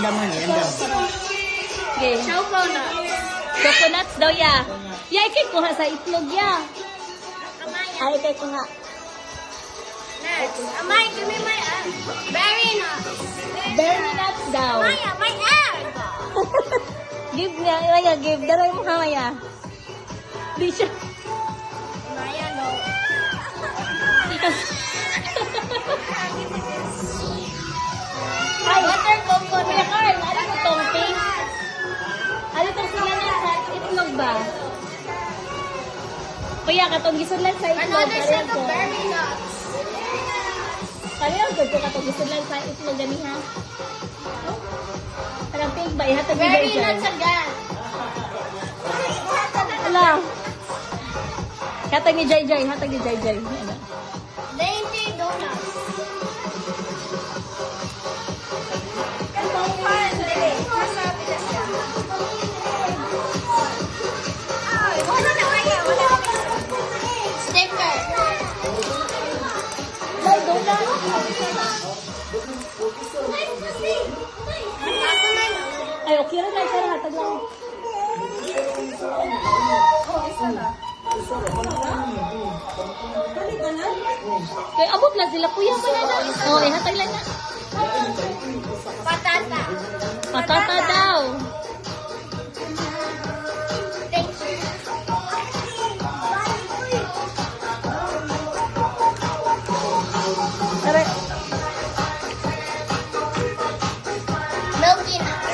Random man, random. Okay. Coconuts daw, ya. Ya, ikay kuha sa itlog, ya. Ay, ikay kuha. Next. Amay, give me my berry nuts. Berry nuts daw. Maya, my egg. Give niya, Maya, give. Daray mo ha, Maya. Di siya. Maya, no. Ay, water coconut. Kuya Carl, ano mo tong pink? Ano tong sila na sa itlog ba? Kuya, katong gisunlan sa itlog. Another set Kariyan ko. of berry nuts. Kariyan ko katong gisunlan sa itlog gani ha. Parang pink ba? Ihatag ni Berry Jai nuts again. Ala. Hatag ni Jai Jai. Hatag ni Jai Jai. Ano? Dainty donuts. Sticker. Ay, donut. Ay, okay na lang. Sara, hatag lang. Kaya abot lang sila. Kuya, banana. Oo, hatag lang na. Patata. Patata daw. Thank you. Tara. Milky nuts.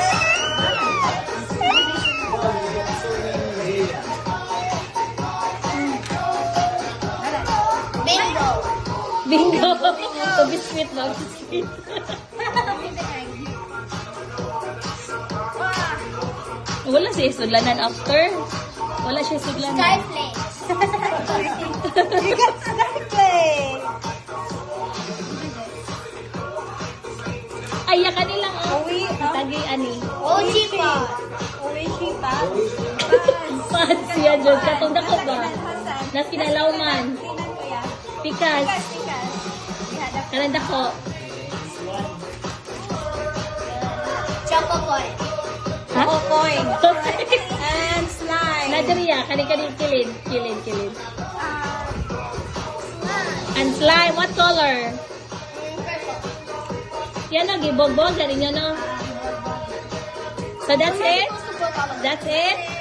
Bingo. Bingo. So, biscuit ba? Biscuit. Wala siya sudlanan after. Wala siya sudlanan. Skyflakes. Ay, ka nilang tagi ani. Ochipa. Pad siya dyan. Katong dako ba? Nas kinalawman. Pikas. Kanang dako. Choco coin. Ha? Coin. And slime. Nadariya. Kani-kani kilid. Kilid. And slime. What color? Yan ang gibogbog. Yan inyo no? So that's it? That's it?